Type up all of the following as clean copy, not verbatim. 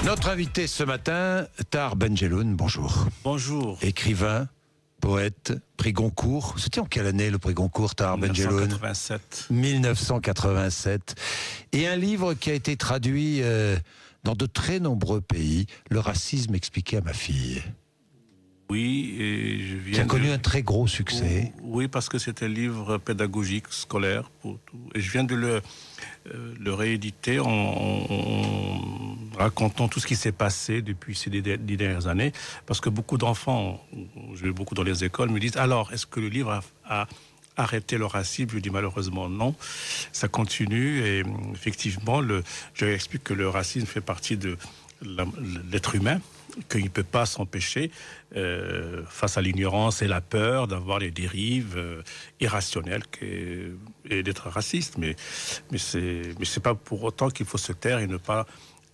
Notre invité ce matin, Tahar Benjelloun, bonjour. Bonjour. Écrivain, poète, prix Goncourt. C'était en quelle année le prix Goncourt, Tahar Benjelloun? 1987. 1987. Et un livre qui a été traduit dans de très nombreux pays, Le racisme expliqué à ma fille. Oui, et je viens qui a connu un très gros succès. Oui, parce que c'est un livre pédagogique, scolaire, pour tout. Et je viens de le rééditer en racontant tout ce qui s'est passé depuis ces 10 dernières années. Parce que beaucoup d'enfants, je vais beaucoup dans les écoles, me disent « Alors, est-ce que le livre a arrêté le racisme ?» Je dis malheureusement non, ça continue. Et effectivement, je explique que le racisme fait partie de l'être humain, qu'il ne peut pas s'empêcher, face à l'ignorance et la peur, d'avoir des dérives irrationnelles et d'être raciste. Mais c'est pas pour autant qu'il faut se taire et ne pas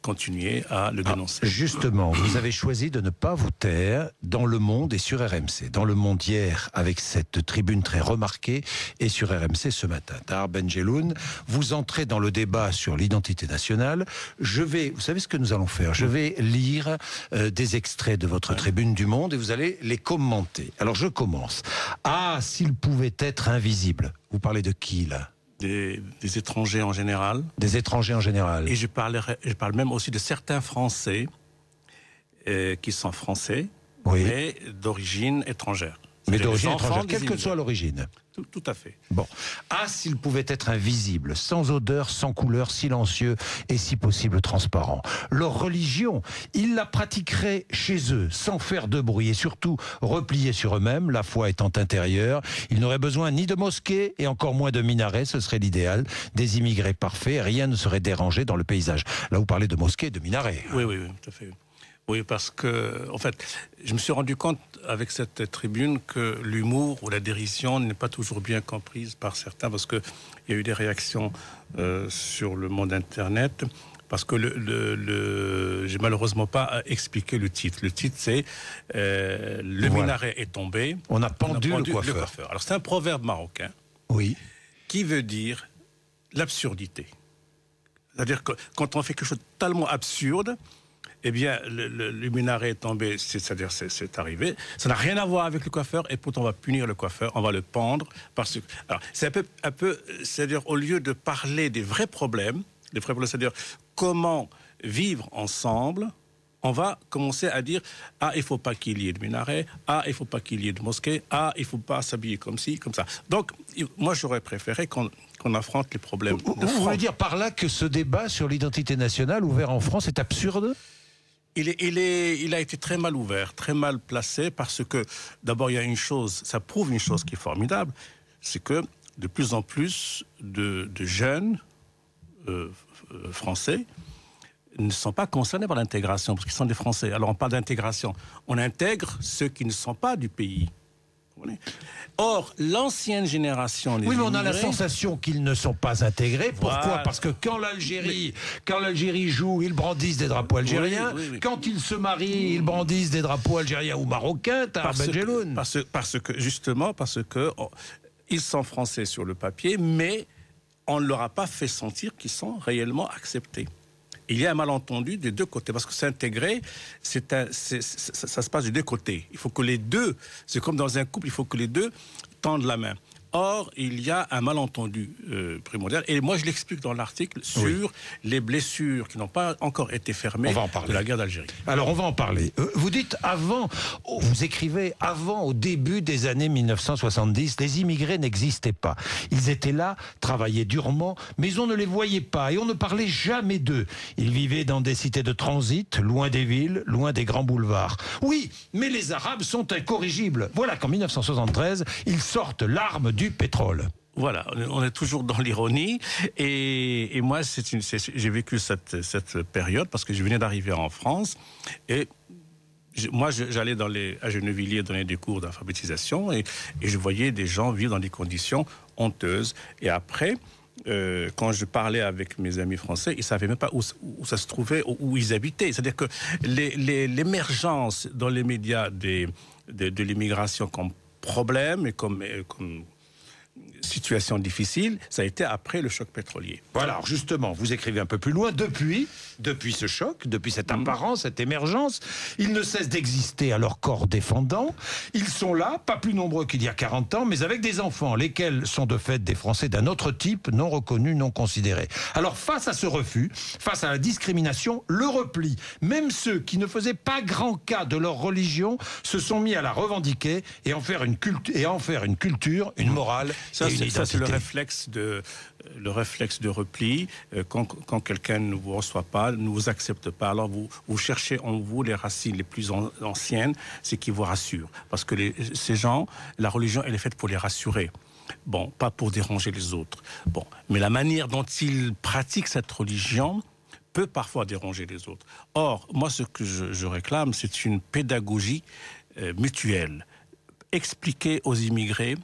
continuer à le dénoncer. Justement, vous avez choisi de ne pas vous taire dans Le Monde et sur RMC. Dans Le Monde hier, avec cette tribune très remarquée, et sur RMC ce matin. Tahar Benjelloun, vous entrez dans le débat sur l'identité nationale. Vous savez ce que nous allons faire? Je vais lire des extraits de votre tribune du Monde et vous allez les commenter. Alors je commence. Ah, s'il pouvait être invisible. Vous parlez de qui là? Des étrangers en général. Des étrangers en général. Et je parle même aussi de certains Français qui sont français, oui, mais d'origine étrangère. Mais d'origine étrangère, quelle que soit l'origine. Tout à fait. Bon. Ah, s'il pouvait être invisible, sans odeur, sans couleur, silencieux et si possible transparent. Leur religion, ils la pratiqueraient chez eux, sans faire de bruit et surtout repliés sur eux-mêmes, la foi étant intérieure. Ils n'auraient besoin ni de mosquées et encore moins de minarets, ce serait l'idéal. Des immigrés parfaits, rien ne serait dérangé dans le paysage. Là, vous parlez de mosquées et de minarets. Oui, tout à fait. Oui, parce que, en fait, je me suis rendu compte avec cette tribune que l'humour ou la dérision n'est pas toujours bien comprise par certains, parce qu'il y a eu des réactions sur le monde Internet, parce que j'ai malheureusement pas expliqué le titre. Le titre, c'est minaret est tombé. On a pendu le coiffeur. Alors, c'est un proverbe marocain. Oui. Qui veut dire l'absurdité. C'est-à-dire que quand on fait quelque chose de tellement absurde, eh bien, le minaret est tombé, c'est-à-dire c'est arrivé. Ça n'a rien à voir avec le coiffeur, et pourtant on va punir le coiffeur, on va le pendre. Alors, c'est un peu, c'est-à-dire au lieu de parler des vrais problèmes, c'est-à-dire comment vivre ensemble, on va commencer à dire « Ah, il ne faut pas qu'il y ait de minaret. Ah, il ne faut pas qu'il y ait de mosquée. Ah, il ne faut pas s'habiller comme ci, comme ça. » Donc, moi, j'aurais préféré qu'on affronte les problèmes de France. Vous voulez dire par là que ce débat sur l'identité nationale ouvert en France est absurde ? Il a été très mal ouvert, très mal placé, parce que, d'abord, il y a une chose, ça prouve une chose qui est formidable, c'est que de plus en plus de jeunes français ne sont pas concernés par l'intégration, parce qu'ils sont des Français. Alors, on parle d'intégration. On intègre ceux qui ne sont pas du pays. Or, l'ancienne génération... Oui, mais on a la sensation qu'ils ne sont pas intégrés. Pourquoi ? Voilà. Parce que quand l'Algérie joue, ils brandissent des drapeaux algériens. Oui. Quand ils se marient, ils brandissent des drapeaux algériens ou marocains. Tahar Benjelloun. Parce que ils sont français sur le papier, mais on ne leur a pas fait sentir qu'ils sont réellement acceptés. Il y a un malentendu des deux côtés, parce que s'intégrer, ça se passe des deux côtés. Il faut que les deux, c'est comme dans un couple, il faut que les deux tendent la main. Or, il y a un malentendu primordial, et moi je l'explique dans l'article sur les blessures qui n'ont pas encore été fermées de la guerre d'Algérie. Alors on va en parler. Vous dites vous écrivez avant, au début des années 1970, les immigrés n'existaient pas. Ils étaient là, travaillaient durement, mais on ne les voyait pas et on ne parlait jamais d'eux. Ils vivaient dans des cités de transit, loin des villes, loin des grands boulevards. Oui, mais les Arabes sont incorrigibles. Voilà qu'en 1973, ils sortent l'arme du pétrole. Voilà, on est toujours dans l'ironie. Et moi, j'ai vécu cette période parce que je venais d'arriver en France. Et moi, j'allais à Gennevilliers donner des cours d'alphabétisation et je voyais des gens vivre dans des conditions honteuses. Et après, quand je parlais avec mes amis français, ils ne savaient même pas où ça se trouvait, où ils habitaient. C'est-à-dire que l'émergence dans les médias de l'immigration comme problème et comme situation difficile, ça a été après le choc pétrolier. Voilà, alors justement, vous écrivez un peu plus loin, depuis ce choc, depuis cette apparence, cette émergence, ils ne cessent d'exister à leur corps défendant. Ils sont là, pas plus nombreux qu'il y a 40 ans, mais avec des enfants, lesquels sont de fait des Français d'un autre type, non reconnus, non considérés. Alors face à ce refus, face à la discrimination, le repli, même ceux qui ne faisaient pas grand cas de leur religion, se sont mis à la revendiquer et en faire une culture, une morale et une identité. Ça, c'est le réflexe de repli. Quand quelqu'un ne vous reçoit pas, ne vous accepte pas, alors vous cherchez en vous les racines les plus anciennes, c'est qui vous rassurent. Parce que ces gens, la religion, elle est faite pour les rassurer. Bon, pas pour déranger les autres. Bon, mais la manière dont ils pratiquent cette religion peut parfois déranger les autres. Or, moi, ce que je réclame, c'est une pédagogie mutuelle. Expliquer aux immigrés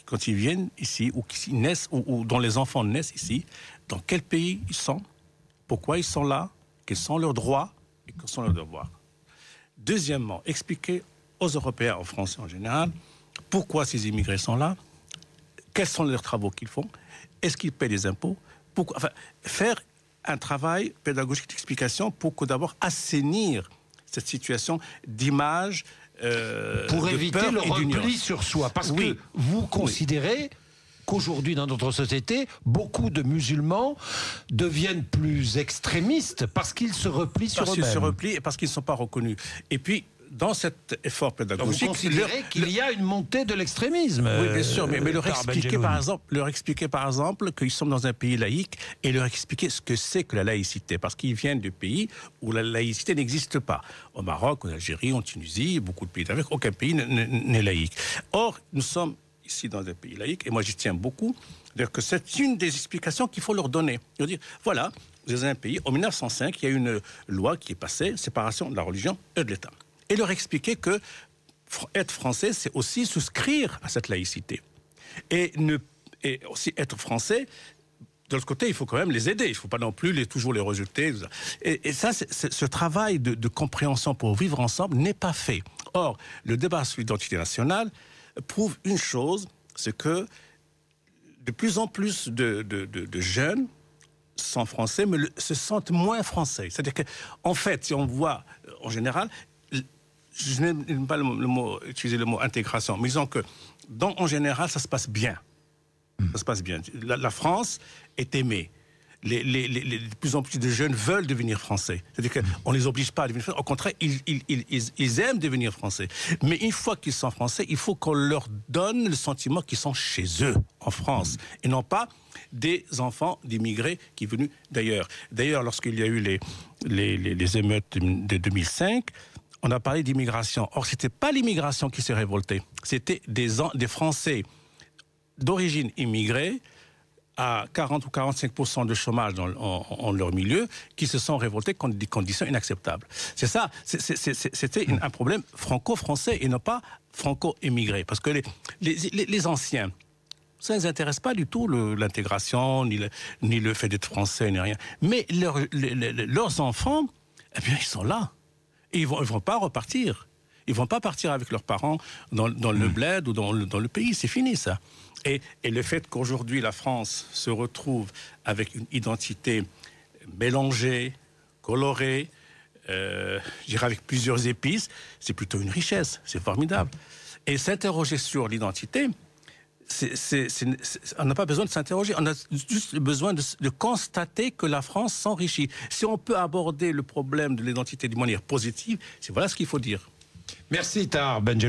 quand ils viennent ici, ou qui naissent, ou dont les enfants naissent ici, dans quel pays ils sont, pourquoi ils sont là, quels sont leurs droits et quels sont leurs devoirs. Deuxièmement, expliquer aux Européens, aux Français en général, pourquoi ces immigrés sont là, quels sont leurs travaux qu'ils font, est-ce qu'ils paient des impôts, faire un travail pédagogique d'explication pour que d'abord assainir cette situation d'image, pour éviter le repli sur soi. Parce que vous considérez qu'aujourd'hui, dans notre société, beaucoup de musulmans deviennent plus extrémistes parce qu'ils se replient sur eux-mêmes. Parce qu'ils se replient et parce qu'ils ne sont pas reconnus. Et puis, dans cet effort pédagogique... Donc vous considérez qu'il y a une montée de l'extrémisme. Oui, bien sûr, mais leur expliquer par exemple qu'ils sont dans un pays laïque et leur expliquer ce que c'est que la laïcité, parce qu'ils viennent de pays où la laïcité n'existe pas. Au Maroc, en Algérie, en Tunisie, beaucoup de pays d'Afrique, aucun pays n'est laïque. Or, nous sommes ici dans un pays laïque, et moi j'y tiens beaucoup, c'est-à-dire que c'est une des explications qu'il faut leur donner. Dire, voilà, vous êtes un pays, en 1905, il y a une loi qui est passée, séparation de la religion et de l'État. Et leur expliquer que être français, c'est aussi souscrire à cette laïcité. Et aussi être français, de l'autre côté, il faut quand même les aider. Il ne faut pas non plus toujours les rejeter. Et ça, ce travail de compréhension pour vivre ensemble n'est pas fait. Or, le débat sur l'identité nationale prouve une chose, c'est que de plus en plus de jeunes sont français, mais se sentent moins français. C'est-à-dire qu'en fait, si on voit en général... Je n'aime pas utiliser le mot intégration, mais disons que, en général, ça se passe bien. Ça se passe bien. La France est aimée. De plus en plus de jeunes veulent devenir français. C'est-à-dire qu'on ne les oblige pas à devenir français. Au contraire, ils aiment devenir français. Mais une fois qu'ils sont français, il faut qu'on leur donne le sentiment qu'ils sont chez eux, en France, et non pas des enfants d'immigrés qui sont venus d'ailleurs. D'ailleurs, lorsqu'il y a eu les émeutes de 2005, on a parlé d'immigration. Or, ce n'était pas l'immigration qui s'est révoltée. C'était des Français d'origine immigrée à 40 ou 45% de chômage en leur milieu qui se sont révoltés contre des conditions inacceptables. C'est ça. C'était un problème franco-français et non pas franco-immigré. Parce que les anciens, ça ne les intéresse pas du tout l'intégration, ni le fait d'être français, ni rien. Mais leurs enfants, eh bien, ils sont là. Et ils vont pas repartir. Ils vont pas partir avec leurs parents dans le bled ou dans le pays. C'est fini, ça. Et le fait qu'aujourd'hui, la France se retrouve avec une identité mélangée, colorée, je dirais avec plusieurs épices, c'est plutôt une richesse. C'est formidable. Et s'interroger sur l'identité, on n'a pas besoin de s'interroger, on a juste besoin de constater que la France s'enrichit. Si on peut aborder le problème de l'identité d'une manière positive, voilà ce qu'il faut dire. Merci Tahar Benjelloun.